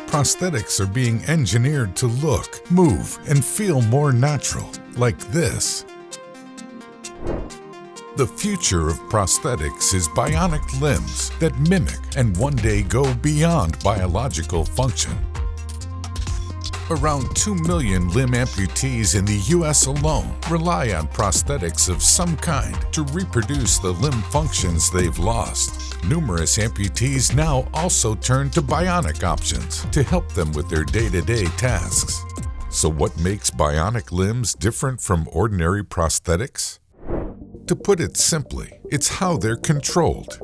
Prosthetics are being engineered to look, move, and feel more natural, like this. The future of prosthetics is bionic limbs that mimic and one day go beyond biological function. Around 2 million limb amputees in the U.S. alone rely on prosthetics of some kind to reproduce the limb functions they've lost. Numerous amputees now also turn to bionic options to help them with their day-to-day tasks. So what makes bionic limbs different from ordinary prosthetics? To put it simply, it's how they're controlled.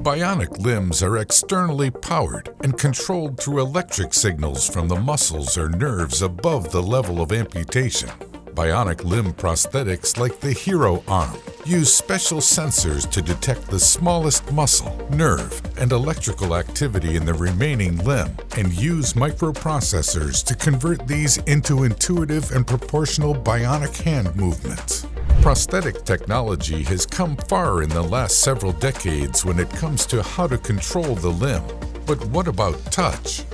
Bionic limbs are externally powered and controlled through electric signals from the muscles or nerves above the level of amputation. Bionic limb prosthetics like the Hero Arm use special sensors to detect the smallest muscle, nerve, and electrical activity in the remaining limb and use microprocessors to convert these into intuitive and proportional bionic hand movements. Prosthetic technology has come far in the last several decades when it comes to how to control the limb. But what about touch?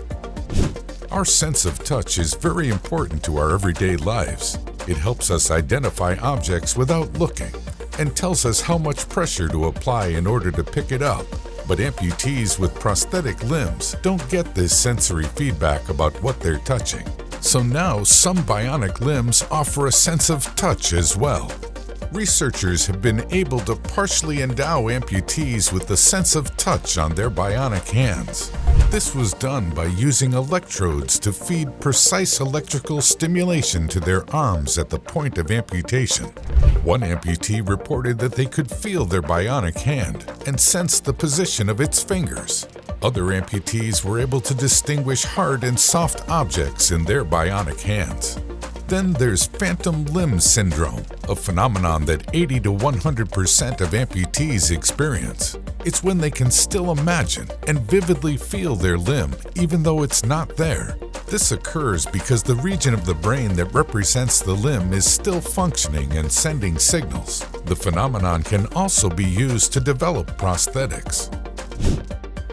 Our sense of touch is very important to our everyday lives. It helps us identify objects without looking and tells us how much pressure to apply in order to pick it up. But amputees with prosthetic limbs don't get this sensory feedback about what they're touching. So now some bionic limbs offer a sense of touch as well. Researchers have been able to partially endow amputees with the sense of touch on their bionic hands. This was done by using electrodes to feed precise electrical stimulation to their arms at the point of amputation. One amputee reported that they could feel their bionic hand and sense the position of its fingers. Other amputees were able to distinguish hard and soft objects in their bionic hands. Then there's phantom limb syndrome, a phenomenon that 80 to 100% of amputees experience. It's when they can still imagine and vividly feel their limb, even though it's not there. This occurs because the region of the brain that represents the limb is still functioning and sending signals. The phenomenon can also be used to develop prosthetics.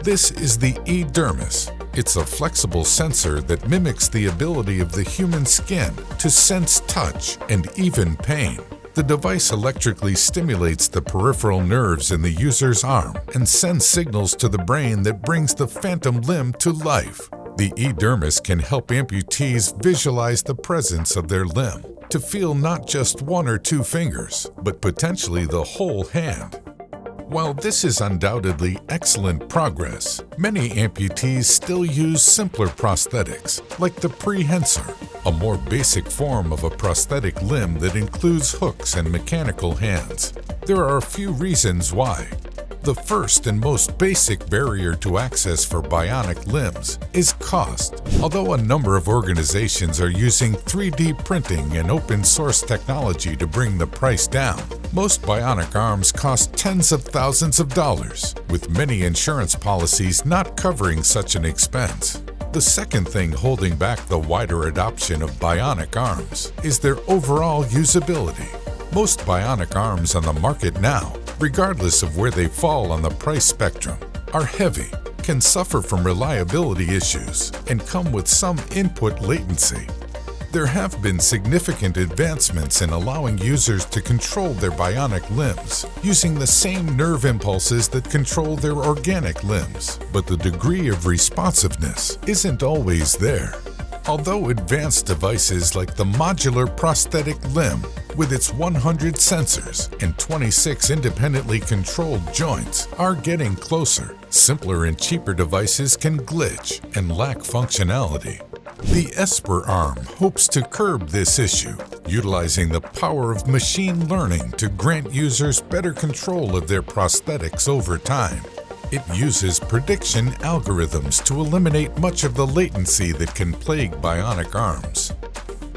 This is the Edermis. It's a flexible sensor that mimics the ability of the human skin to sense touch and even pain. The device electrically stimulates the peripheral nerves in the user's arm and sends signals to the brain that brings the phantom limb to life. The Edermis can help amputees visualize the presence of their limb, to feel not just 1 or 2 fingers, but potentially the whole hand. While this is undoubtedly excellent progress, many amputees still use simpler prosthetics, like the prehensor, a more basic form of a prosthetic limb that includes hooks and mechanical hands. There are a few reasons why. The first and most basic barrier to access for bionic limbs is cost. Although a number of organizations are using 3D printing and open source technology to bring the price down, most bionic arms cost tens of thousands of dollars, with many insurance policies not covering such an expense. The second thing holding back the wider adoption of bionic arms is their overall usability. Most bionic arms on the market now, regardless of where they fall on the price spectrum, are heavy, can suffer from reliability issues, and come with some input latency. There have been significant advancements in allowing users to control their bionic limbs using the same nerve impulses that control their organic limbs, but the degree of responsiveness isn't always there. Although advanced devices like the modular prosthetic limb, with its 100 sensors and 26 independently controlled joints, are getting closer, simpler and cheaper devices can glitch and lack functionality. The Esper Arm hopes to curb this issue, utilizing the power of machine learning to grant users better control of their prosthetics over time. It uses prediction algorithms to eliminate much of the latency that can plague bionic arms.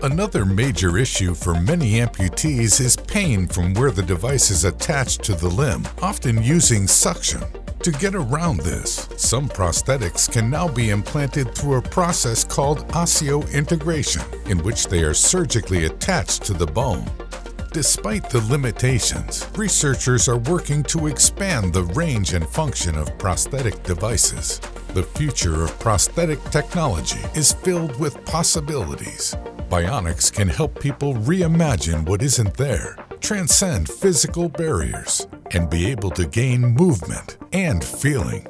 Another major issue for many amputees is pain from where the device is attached to the limb, often using suction. To get around this, some prosthetics can now be implanted through a process called osseointegration, in which they are surgically attached to the bone. Despite the limitations, researchers are working to expand the range and function of prosthetic devices. The future of prosthetic technology is filled with possibilities. Bionics can help people reimagine what isn't there, transcend physical barriers, and be able to gain movement and feeling.